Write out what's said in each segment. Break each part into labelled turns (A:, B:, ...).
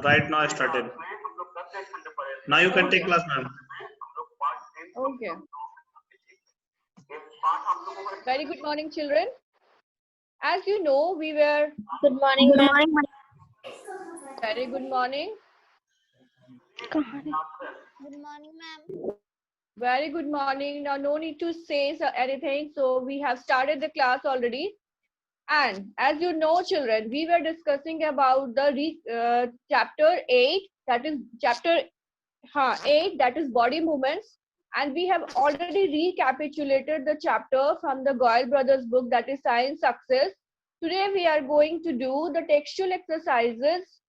A: Right now I started. Now you can take class, ma'am.
B: Okay. Very good morning, children. As you know, we were.
C: Good morning, ma'am.
B: Very good morning.
C: Good morning, ma'am.
B: Very good morning. Now, no need to say anything. So, we have started the class already. And as you know, children, we were discussing about the chapter 8, that is chapter 8, that is body movements. And we have already recapitulated the chapter from the Goyle Brothers book, that is Science Success. Today, we are going to do the textual exercises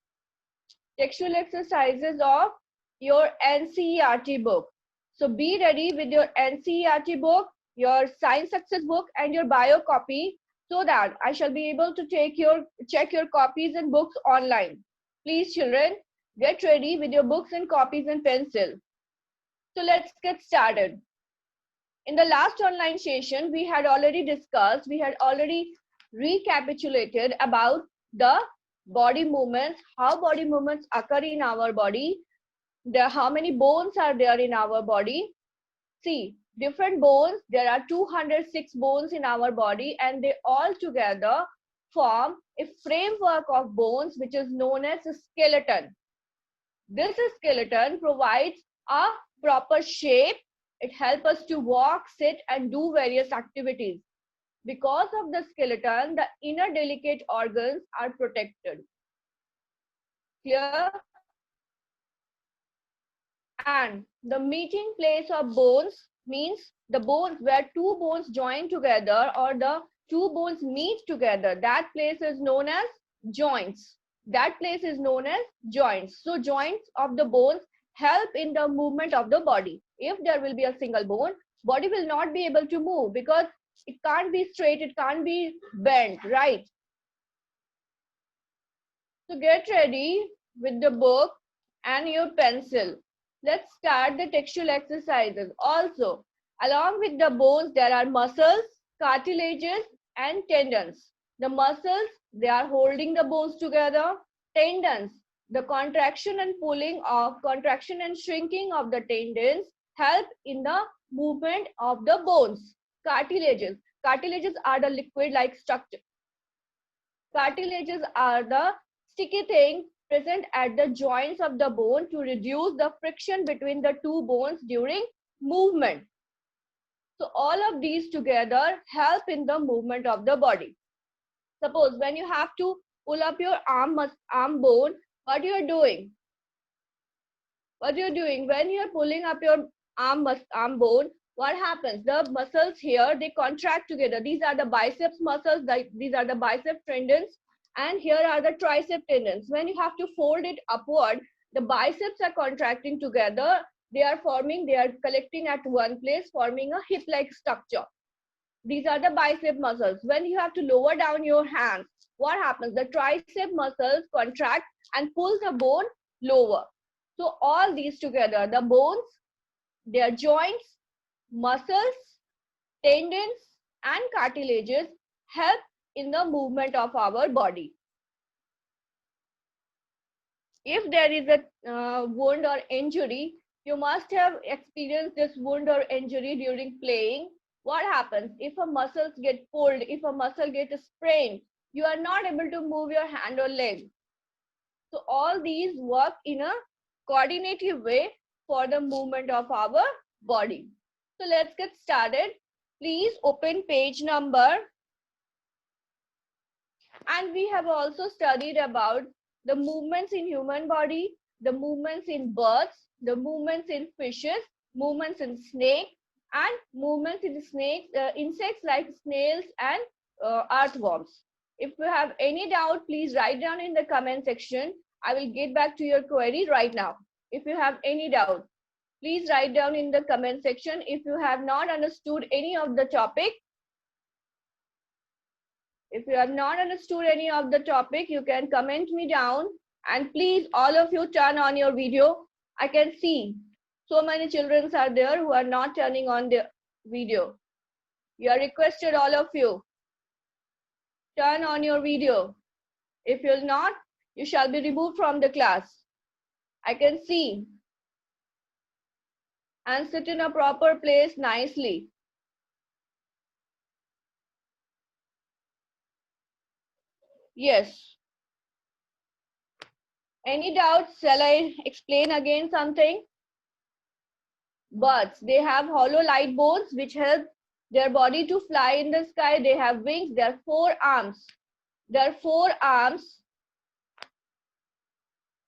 B: of your NCERT book. So be ready with your NCERT book, your Science Success book, and your bio copy, so that I shall be able to check your copies and books online. Please, children, get ready with your books and copies and pencil. So let's get started. In the last online session, we had already recapitulated about the body movements, how body movements occur in our body, how many bones are there in our body. See, different bones, there are 206 bones in our body, and they all together form a framework of bones which is known as a skeleton. This skeleton provides a proper shape. It helps us to walk, sit, and do various activities. Because of the skeleton, the inner delicate organs are protected. Clear? And the meeting place of bones means the bones where two bones join together or the two bones meet together. That place is known as joints. That place is known as joints. So joints of the bones help in the movement of the body. If there will be a single bone, body will not be able to move because it can't be straight, it can't be bent, right? So get ready with the book and your pencil. Let's start the textual exercises. Also, along with the bones, there are muscles, cartilages, and tendons. The muscles, they are holding the bones together. Tendons, the contraction and shrinking of the tendons help in the movement of the bones. Cartilages are the liquid-like structure. Cartilages are the sticky thing present at the joints of the bone to reduce the friction between the two bones during movement. So all of these together help in the movement of the body. Suppose when you have to pull up your arm bone, what you are doing? When you are pulling up your arm bone, what happens? The muscles here, they contract together. These are the biceps muscles, these are the bicep tendons, and here are the tricep tendons. When you have to fold it upward, the biceps are contracting together. They are collecting at one place, forming a hip-like structure. These are the bicep muscles. When you have to lower down your hands, what happens? The tricep muscles contract and pull the bone lower. So all these together, the bones, their joints, muscles, tendons, and cartilages help in the movement of our body. If there is a wound or injury, you must have experienced this wound or injury during playing. What happens? If a muscle gets pulled, if a muscle gets sprained, you are not able to move your hand or leg. So all these work in a coordinative way for the movement of our body. So let's get started. Please open page number. And we have also studied about the movements in human body, the movements in birds, the movements in fishes, movements in snake, and movements in insects like snails and earthworms. If you have any doubt, please write down in the comment section. I will get back to your query right now. If you have any doubt, please write down in the comment section. If you have not understood any of the topic, you can comment me down. And please, all of you, turn on your video. I can see so many children are there who are not turning on the video. You are requested, all of you, turn on your video. If you'll not, You shall be removed from the class. I can see. And sit in a proper place nicely. Yes. Any doubts? Shall I explain again something? Birds, they have hollow light bones which help their body to fly in the sky. They have wings. Their forearms. Their forearms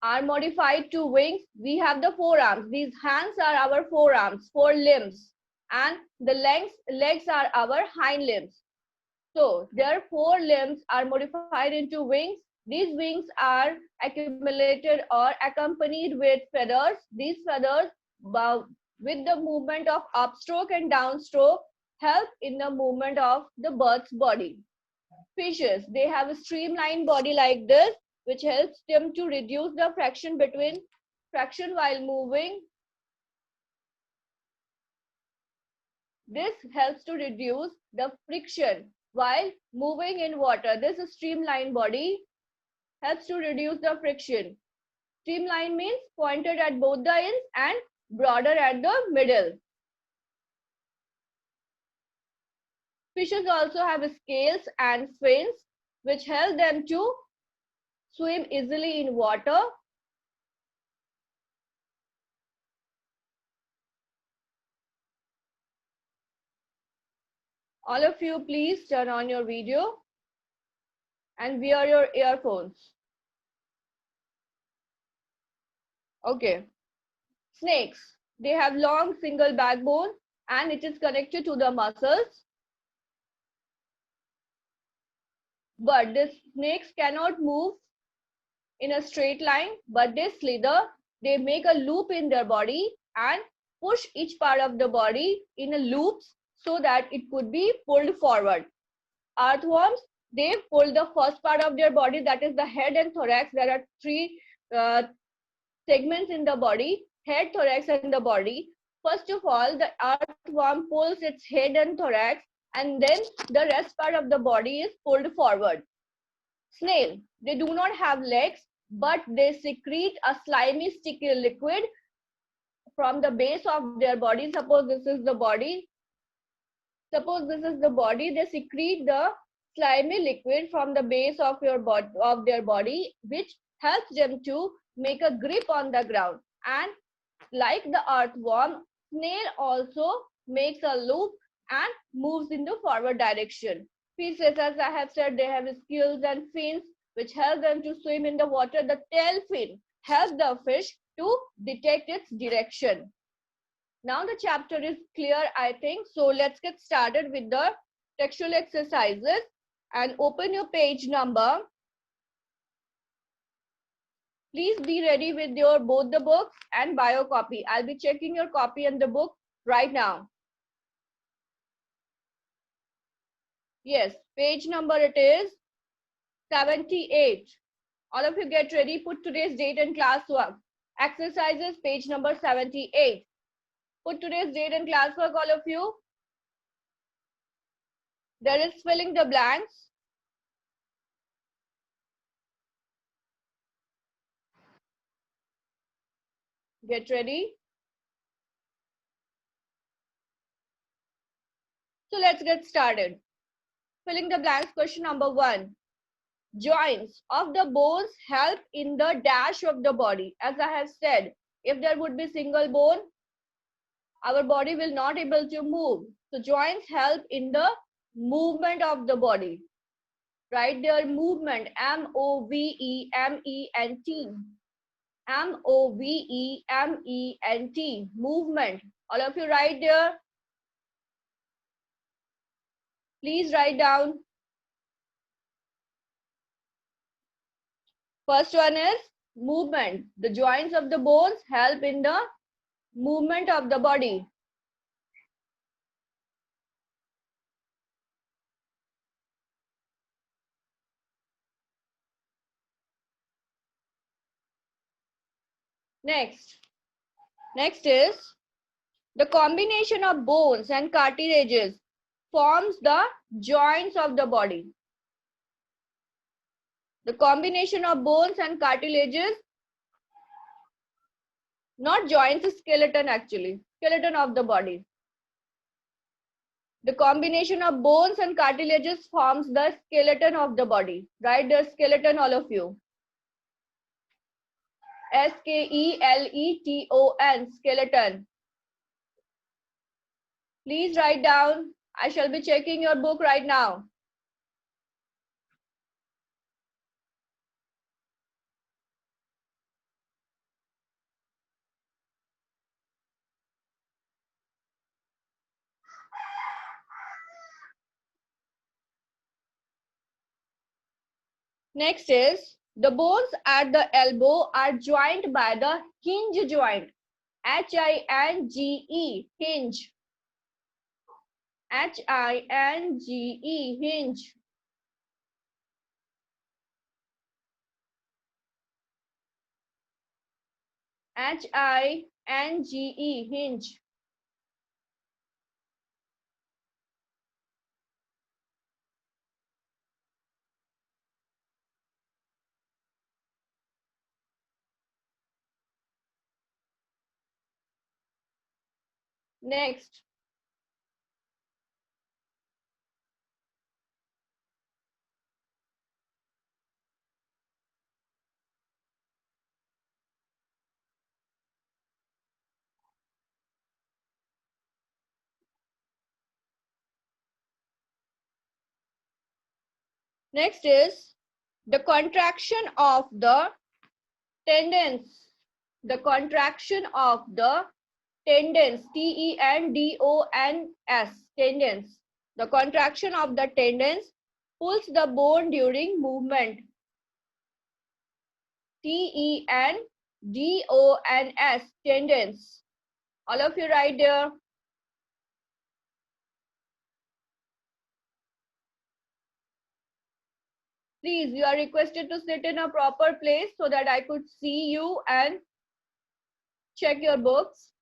B: are modified to wings. We have the forearms. These hands are our forearms, forelimbs, and the legs are our hind limbs. So their forelimbs are modified into wings. These wings are accumulated or accompanied with feathers. These feathers, with the movement of upstroke and downstroke, help in the movement of the bird's body. Fishes, they have a streamlined body like this, which helps them to reduce the friction while moving. This helps to reduce the friction while moving in water. This streamlined body helps to reduce the friction. Streamline means pointed at both the ends and broader at the middle. Fishes also have scales and fins which help them to swim easily in water. All of you, please turn on your video and wear your earphones. Okay. Snakes, they have long single backbone and it is connected to the muscles. But the snakes cannot move in a straight line, but they slither. They make a loop in their body and push each part of the body in a loops so that it could be pulled forward. Earthworms, they pull the first part of their body, that is the head and thorax. There are three segments in the body: head, thorax, and the body. First of all, the earthworm pulls its head and thorax, and then the rest part of the body is pulled forward. Snail, they do not have legs, but they secrete a slimy, sticky liquid from the base of their body. Suppose this is the body. Suppose this is the body. They secrete the slimy liquid from the base of their body, which helps them to make a grip on the ground. And like the earthworm, snail also makes a loop and moves in the forward direction. Fishes, as I have said, they have scales and fins which help them to swim in the water. The tail fin helps the fish to detect its direction. Now the chapter is clear, I think. So let's get started with the textual exercises and open your page number. Please be ready with your both the books and bio copy. I'll be checking your copy and the book right now. Yes, page number it is 78. All of you get ready. Put today's date and classwork. Exercises, page number 78. Put today's date and classwork, all of you. There is filling the blanks. Get ready. So let's get started. Filling the blanks, question number 1. Joints of the bones help in the dash of the body. As I have said, if there would be single bone, our body will not able to move. So joints help in the movement of the body. Right there, movement, M-O-V-E-M-E-N-T. M-O-V-E-M-E-N-T, movement. All of you write there. Please write down. First one is movement. The joints of the bones help in the movement of the body. Next is the combination of bones and cartilages forms the joints of the body. The combination of bones and cartilages, not joints, skeleton actually, skeleton of the body. The combination of bones and cartilages forms the skeleton of the body. Write the skeleton, all of you. skeleton, skeleton. Please write down. I shall be checking your book right now. Next is the bones at the elbow are joined by the hinge joint. Hinge, hinge. Hinge, hinge. Hinge, hinge. Next. Next is the contraction of the tendons. The contraction of the tendons, tendons, tendons. The contraction of the tendons pulls the bone during movement. tendons, tendons. All of you write there. Please, you are requested to sit in a proper place so that I could see you and check your books.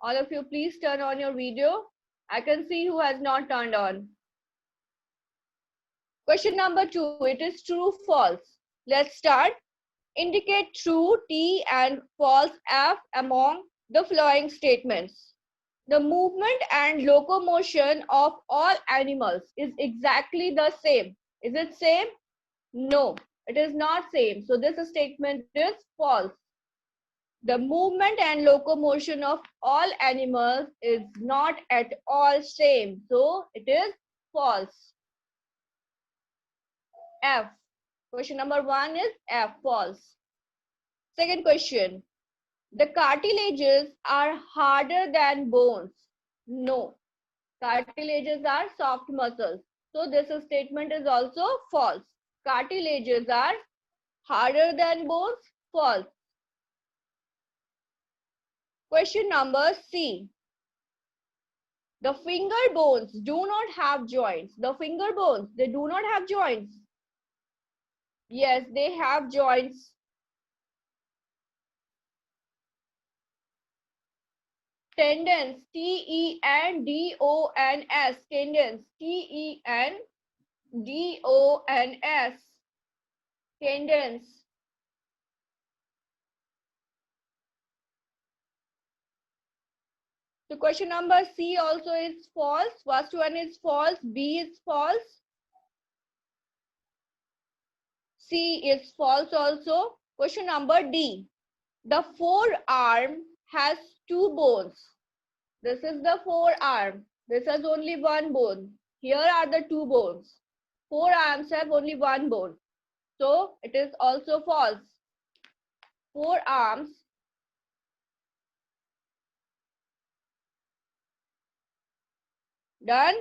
B: All of you, please turn on your video. I can see who has not turned on. Question number 2, it is true, false. Let's start. Indicate true T and false F among the following statements. The movement and locomotion of all animals is exactly the same. Is it same? No, it is not same. So this statement is false. The movement and locomotion of all animals is not at all same. So it is false. F. Question number 1 is F, false. Second question. The cartilages are harder than bones. No. Cartilages are soft muscles. So this statement is also false. Cartilages are harder than bones. False. Question number C. The finger bones do not have joints. The finger bones, they do not have joints. Yes, they have joints. Tendons, tendons, tendons, tendons, tendons. So question number C also is false. First one is false. B is false. C is false also. Question number D. The forearm has two bones. This is the forearm. This has only one bone. Here are the two bones. Forearms have only one bone. So it is also false. Forearms done.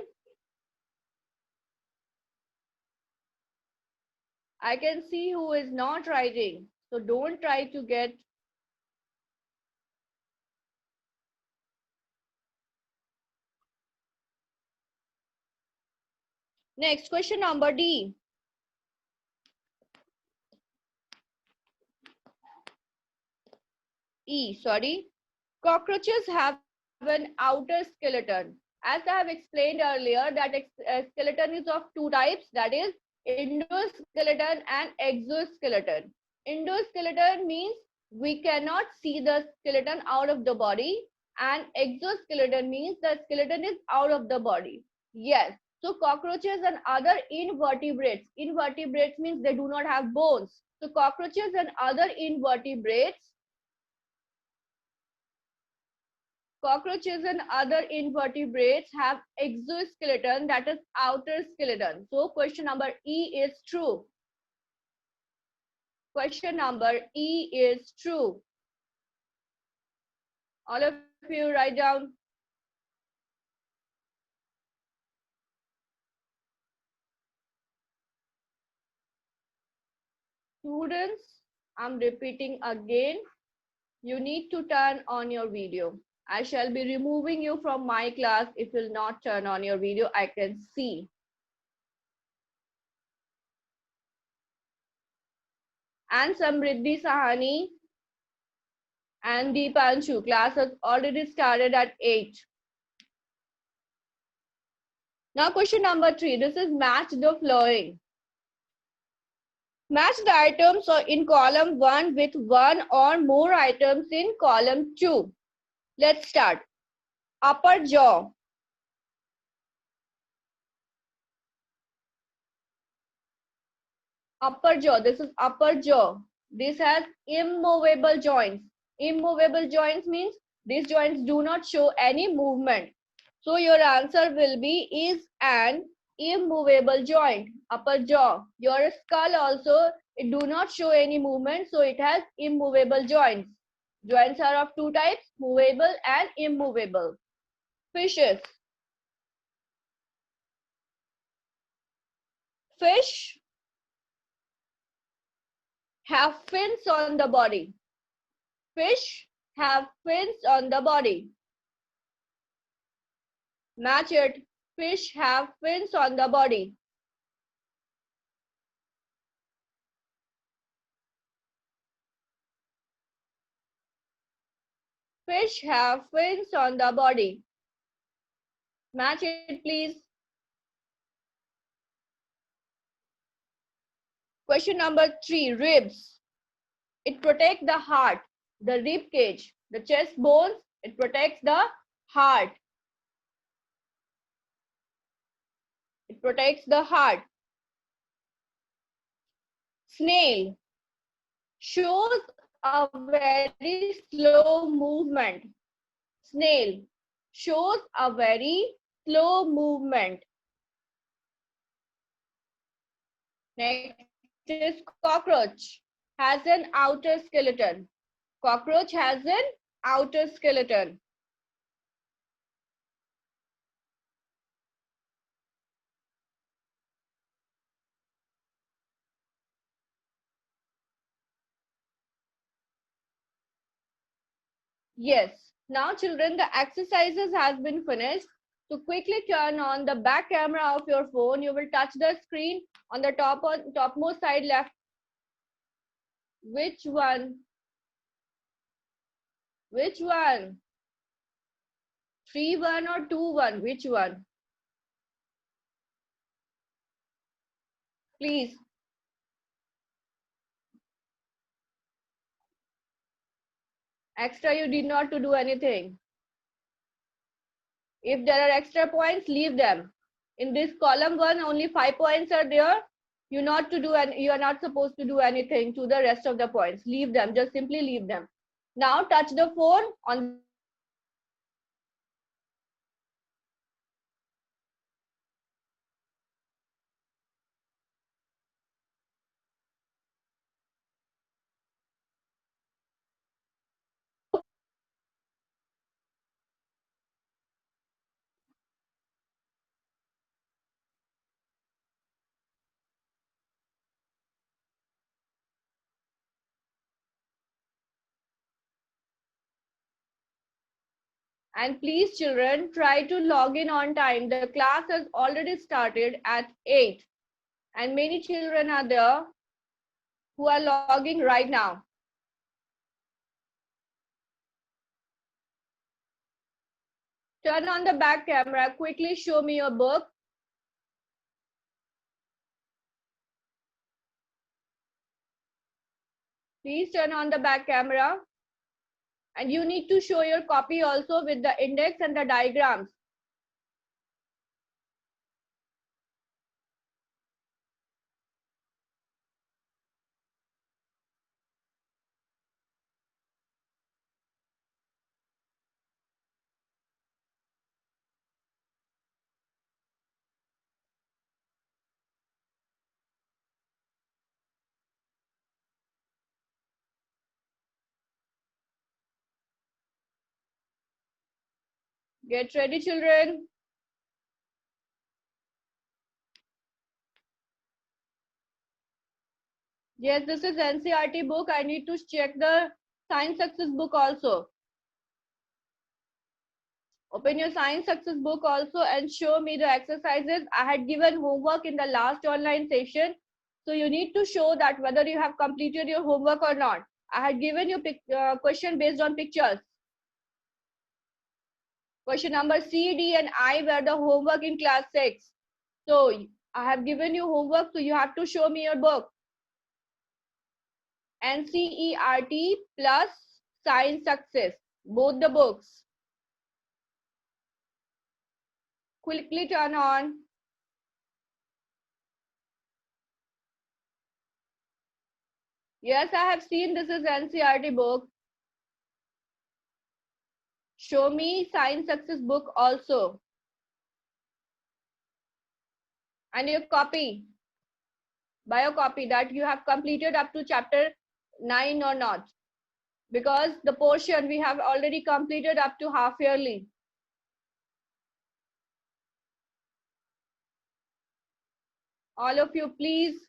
B: I can see who is not writing. So don't try to get. Next question number D. Sorry. Cockroaches have an outer skeleton. As I have explained earlier, that skeleton is of two types, that is endoskeleton and exoskeleton. Endoskeleton means we cannot see the skeleton out of the body, and exoskeleton means the skeleton is out of the body. Yes, so cockroaches and other invertebrates. Invertebrates means they do not have bones. So cockroaches and other invertebrates have exoskeleton, that is outer skeleton. So question number E is true. Question number E is true. All of you write down. Students, I'm repeating again. You need to turn on your video. I shall be removing you from my class if you will not turn on your video. I can see. And Samriddhi Sahani and Deepanshu, class has already started at 8. Now question number 3. This is match the following. Match the items in column 1 with one or more items in column 2. Let's start. Upper jaw. Upper jaw. This is upper jaw. This has immovable joints. Immovable joints means these joints do not show any movement. So your answer will be is an immovable joint. Upper jaw. Your skull also, it do not show any movement, so it has immovable joints. Joints are of two types, movable and immovable. Fishes. Fish have fins on the body. Fish have fins on the body. Match it. Fish have fins on the body. Fish have fins on the body. Match it, please. Question number 3, ribs. It protects the heart, the rib cage, the chest bones. It protects the heart. It protects the heart. Snail shows a very slow movement. Snail shows a very slow movement. Next is cockroach. Has an outer skeleton. Cockroach has an outer skeleton. Yes. Now children, the exercises has been finished. To quickly turn on the back camera of your phone, you will touch the screen on the topmost side left. Which one? Which one? 3-1 or 2-1? Which one? Please. Extra, you did not to do anything. If there are extra points, leave them. In this column 1, only 5 points are there. You are not supposed to do anything to the rest of the points. Leave them. Just simply leave them. Now touch the phone on and please children, try to log in on time. The class has already started at 8 and many children are there who are logging right now. Turn on the back camera. Quickly show me your book. Please turn on the back camera. And you need to show your copy also with the index and the diagrams. Get ready, children. Yes, this is NCERT book. I need to check the Science Success book also. Open your Science Success book also and show me the exercises. I had given homework in the last online session. So you need to show that whether you have completed your homework or not. I had given you question based on pictures. Question number C, D, and I were the homework in class 6. So I have given you homework, so you have to show me your book. NCERT plus Science Success, both the books. Quickly turn on. Yes, I have seen this is NCERT book. Show me Science Success book also. And your copy, biocopy that you have completed up to chapter 9 or not. Because the portion we have already completed up to half yearly. All of you, please.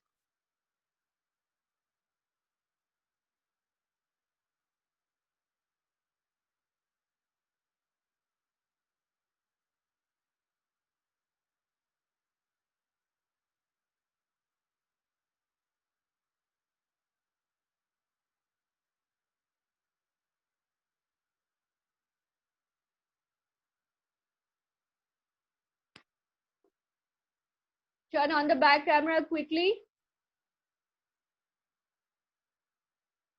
B: Turn on the back camera quickly.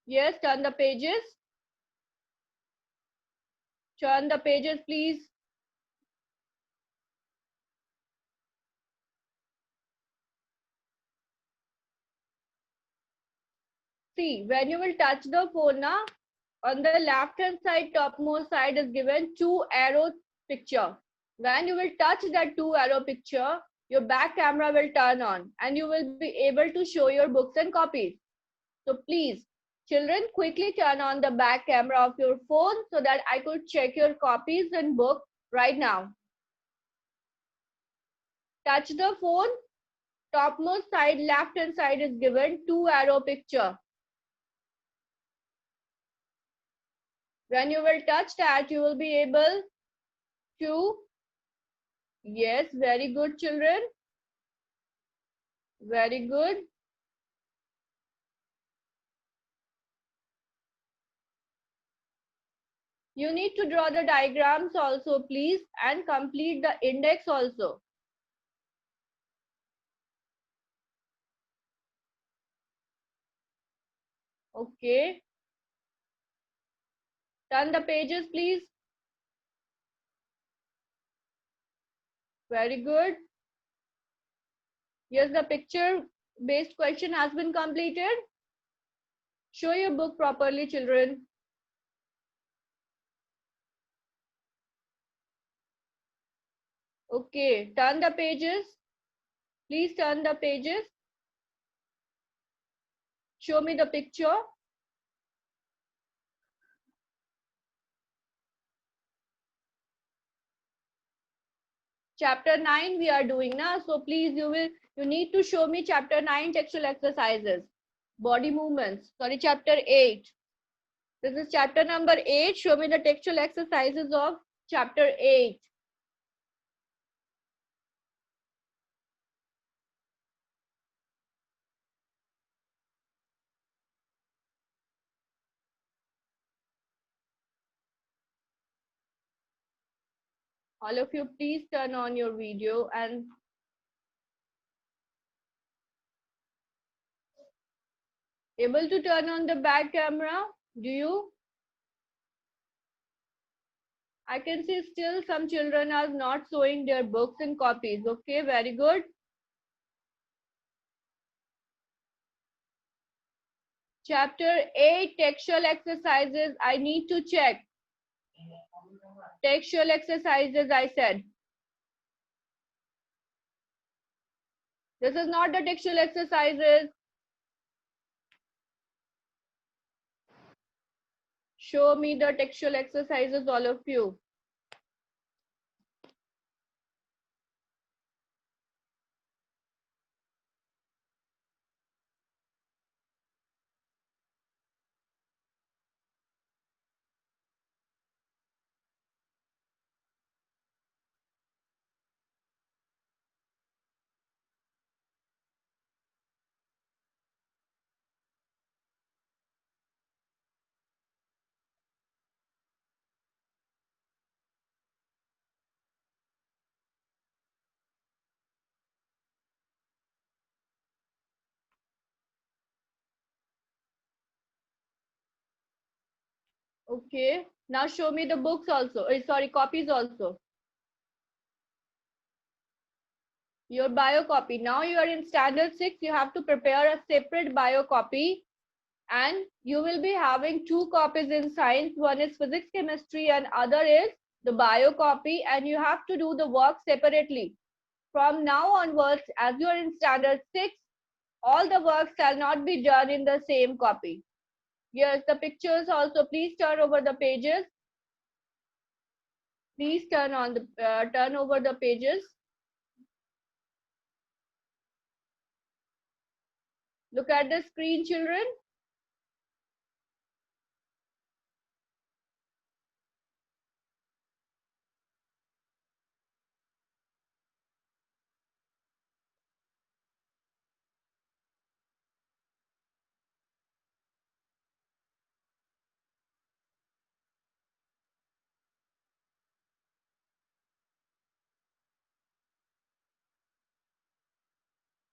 B: Yes, turn the pages. Turn the pages, please. See, when you will touch the phone, na, on the left hand side, topmost side is given 2 arrow picture. When you will touch that 2 arrow picture, your back camera will turn on and you will be able to show your books and copies. So please, children, quickly turn on the back camera of your phone so that I could check your copies and book right now. Touch the phone, topmost side, left hand side is given 2 arrow picture. When you will touch that, you will be able to, yes, very good, children. Very good. You need to draw the diagrams also, please, and complete the index also. Okay. Turn the pages, please. Very good. Yes, the picture-based question has been completed. Show your book properly, children. Okay, turn the pages. Please turn the pages. Show me the picture. Chapter 9 we are doing now. So please you need to show me chapter 9 textual exercises. Body movements. Sorry, chapter 8. This is chapter number 8. Show me the textual exercises of chapter 8. All of you, please turn on your video and able to turn on the back camera? Do you? I can see still some children are not showing their books and copies. Okay, very good. Chapter 8, textual exercises. I need to check. Textual exercises, I said. This is not the textual exercises. Show me the textual exercises, all of you. Okay, now show me the books also. Sorry, copies also. Your bio copy. Now you are in standard 6. You have to prepare a separate bio copy, and you will be having 2 copies in science. One is physics, chemistry, and other is the bio copy, and you have to do the work separately. From now onwards, as you are in standard 6, all the work shall not be done in the same copy. Yes, the pictures also, please turn over the pages. Please turn over the pages. Look at the screen, children.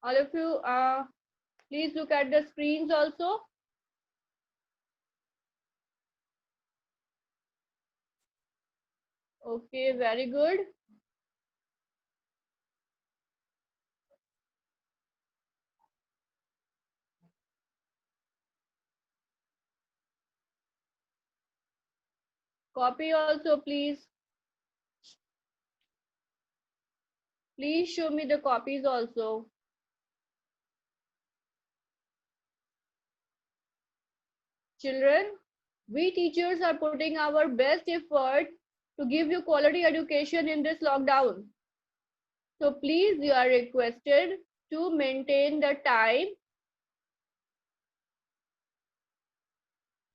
B: All of you, please look at the screens also. Okay, very good. Copy also, please. Please show me the copies also. Children, we teachers are putting our best effort to give you quality education in this lockdown. So please, you are requested to maintain the time.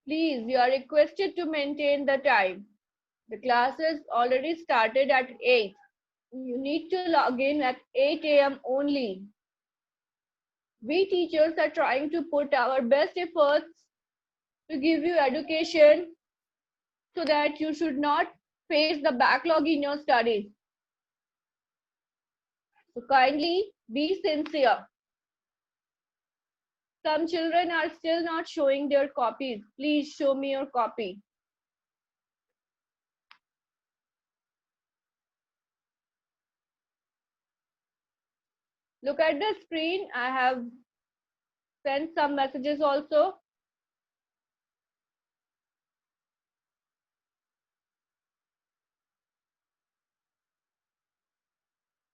B: Please, you are requested to maintain the time. The classes already started at 8. You need to log in at 8 a.m. only. We teachers are trying to put our best efforts to give you education so that you should not face the backlog in your studies. So kindly be sincere. Some children are still not showing their copies. Please show me your copy. Look at the screen. I have sent some messages also.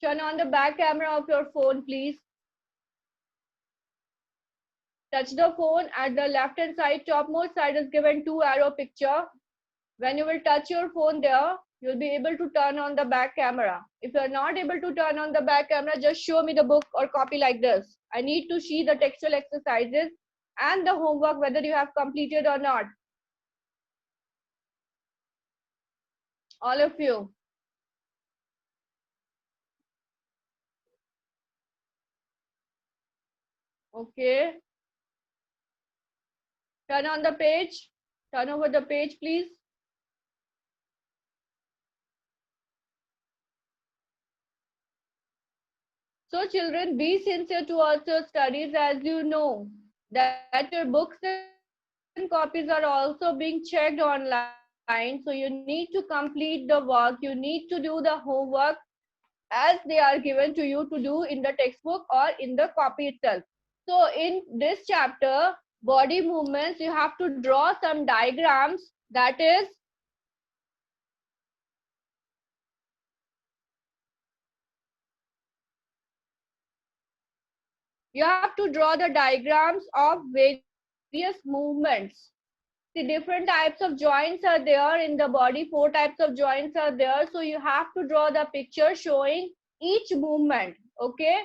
B: Turn on the back camera of your phone, please. Touch the phone. At the left hand side, topmost side is given 2 arrow picture. When you will touch your phone there, you'll be able to turn on the back camera. If you're not able to turn on the back camera, just show me the book or copy like this. I need to see the textual exercises and the homework, whether you have completed or not. All of you. Okay. Turn on the page. Turn over the page, please. So children, be sincere towards your studies, as you know that your books and copies are also being checked online. So you need to complete the work. You need to do the homework as they are given to you to do in the textbook or in the copy itself. So in this chapter, body movements, you have to draw some diagrams, that is you have to draw the diagrams of various movements. See, different types of joints are there in the body. 4 types of joints are there. So you have to draw the picture showing each movement. Okay.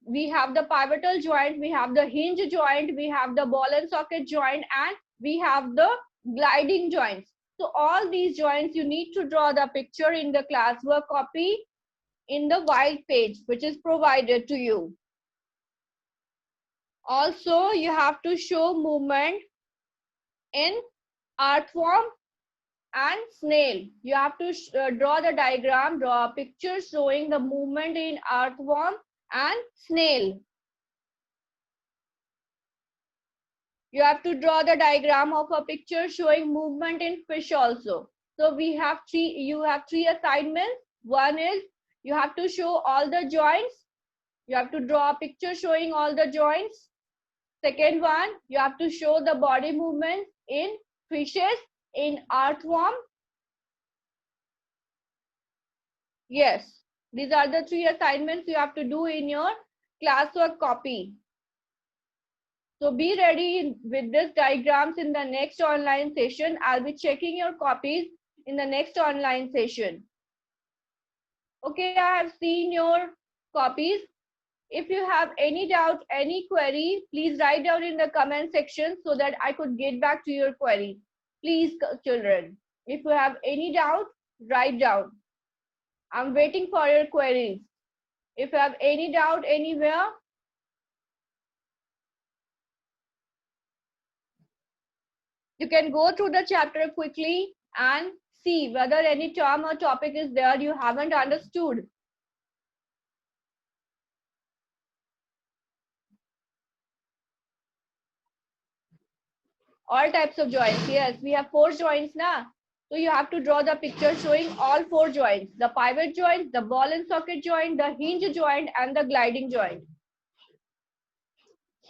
B: We have the pivotal joint, we have the hinge joint, we have the ball and socket joint, and we have the gliding joints. So all these joints, you need to draw the picture in the classwork copy in the white page, which is provided to you. Also, you have to show movement in earthworm and snail. You have to draw the diagram, draw a picture showing the movement in earthworm and snail. You have to draw the diagram of a picture showing movement in fish also. So you have three assignments. One is you have to show all the joints. You have to draw a picture showing all the joints. Second one, you have to show the body movements in fishes, in earthworm. Yes, these are the 3 assignments you have to do in your classwork copy. So be ready with this diagrams in the next online session. I'll be checking your copies in the next online session. Okay, I have seen your copies. If you have any doubt, any query, please write down in the comment section so that I could get back to your query. Please, children, if you have any doubt, write down. I'm waiting for your queries. If you have any doubt anywhere, you can go through the chapter quickly and see whether any term or topic is there you haven't understood. All types of joints. Yes, we have 4 joints now. So you have to draw the picture showing all 4 joints. The pivot joint, the ball and socket joint, the hinge joint, and the gliding joint.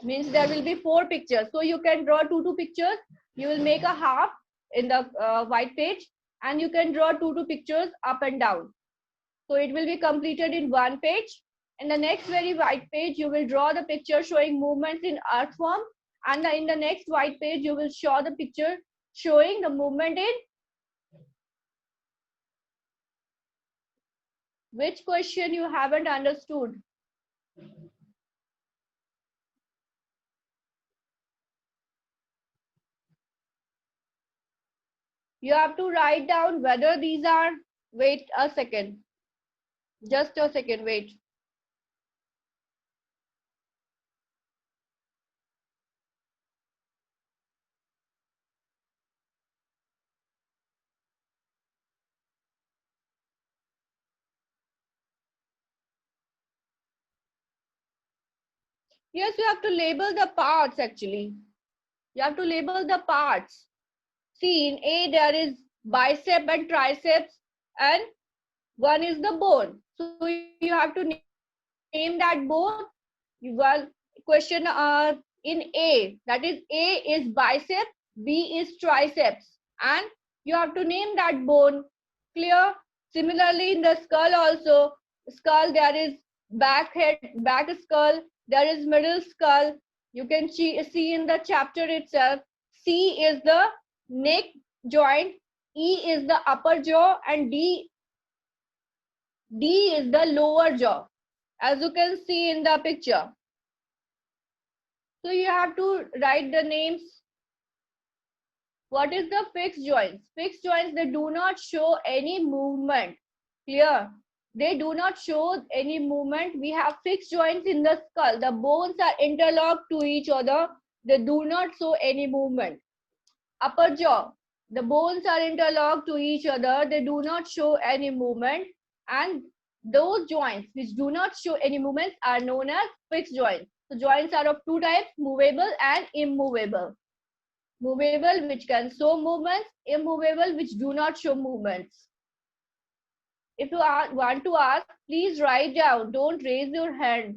B: Means there will be 4 pictures. So you can draw 2 pictures. You will make a half in the white page, and you can draw 2 pictures up and down. So it will be completed in 1 page. In the next very white page, you will draw the picture showing movements in earthworm. And in the next white page, you will show the picture showing the movement in. Which question you haven't understood? You have to write down whether these are, wait a second. Just a second, wait. Yes, you have to label the parts actually. You have to label the parts. See, in A, there is bicep and triceps, and one is the bone. So you have to name that bone. Well, question in A, that is A is bicep, B is triceps, and you have to name that bone. Clear? Similarly, in the skull also, skull there is back head, back skull, there is middle skull. You can see in the chapter itself. C is the neck joint, E is the upper jaw, and D is the lower jaw, as you can see in the picture. So you have to write the names. What is the fixed joints? Fixed joints, they do not show any movement. Clear? They do not show any movement. We have fixed joints in the skull. The bones are interlocked to each other. They do not show any movement. Upper jaw, the bones are interlocked to each other. They do not show any movement. And Those joints which do not show any movements are known as fixed joints. So joints are of two types, movable and immovable. Movable, which can show movements, immovable, which do not show movements. If you want to ask, please write down, don't raise your hand.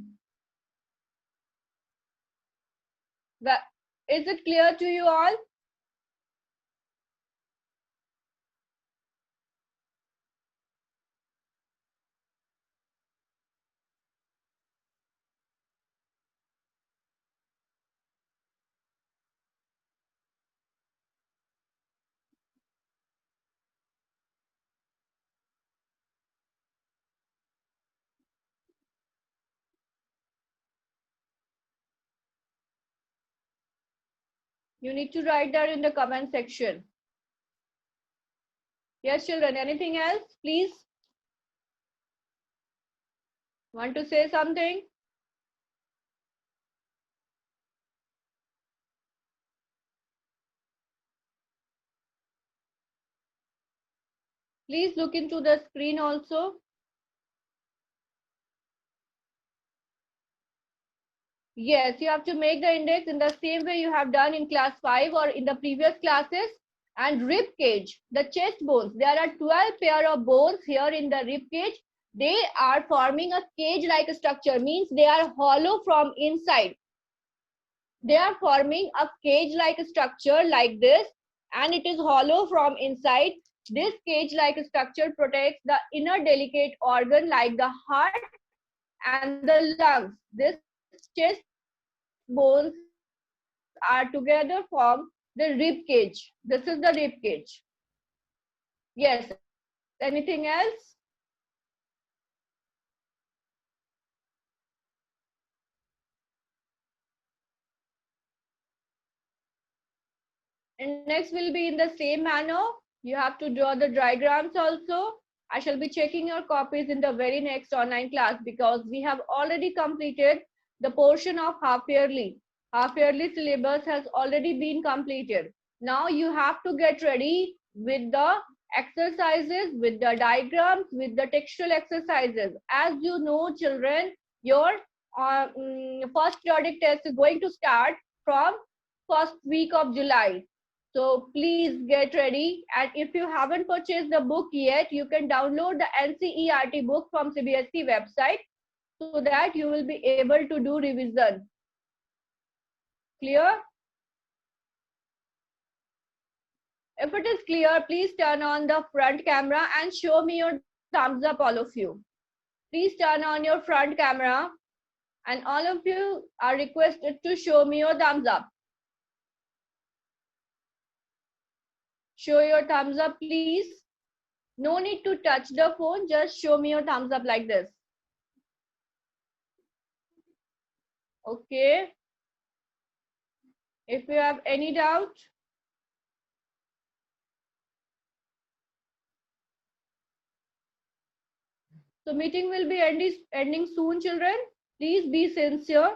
B: Is it clear to you all? You need to write that in the comment section. Yes, children, anything else, please? Want to say something? Please look into the screen also. Yes, you have to make the index in the same way you have done in class 5 or in the previous classes. And rib cage, the chest bones, there are 12 pair of bones here in the rib cage. They are forming a cage-like structure, means they are hollow from inside. They are forming a cage-like structure like this, and it is hollow from inside. This cage-like structure protects the inner delicate organ like the heart and the lungs. This chest bones are together form the rib cage. This is the rib cage. Yes. Anything else? And next will be in the same manner. You have to draw the diagrams also. I shall be checking your copies in the very next online class because we have already completed the portion of half yearly. Half yearly syllabus has already been completed. Now you have to get ready with the exercises, with the diagrams, with the textual exercises. As you know, children, your first periodic test is going to start from first week of July. So please get ready. And if you haven't purchased the book yet, you can download the NCERT book from CBSE website so that you will be able to do revision. Clear? If it is clear, please turn on the front camera and show me your thumbs up, all of you. Please turn on your front camera and all of you are requested to show me your thumbs up. Show your thumbs up, please. No need to touch the phone, just show me your thumbs up like this. Okay. If you have any doubt, so meeting will be ending soon, children. Please be sincere.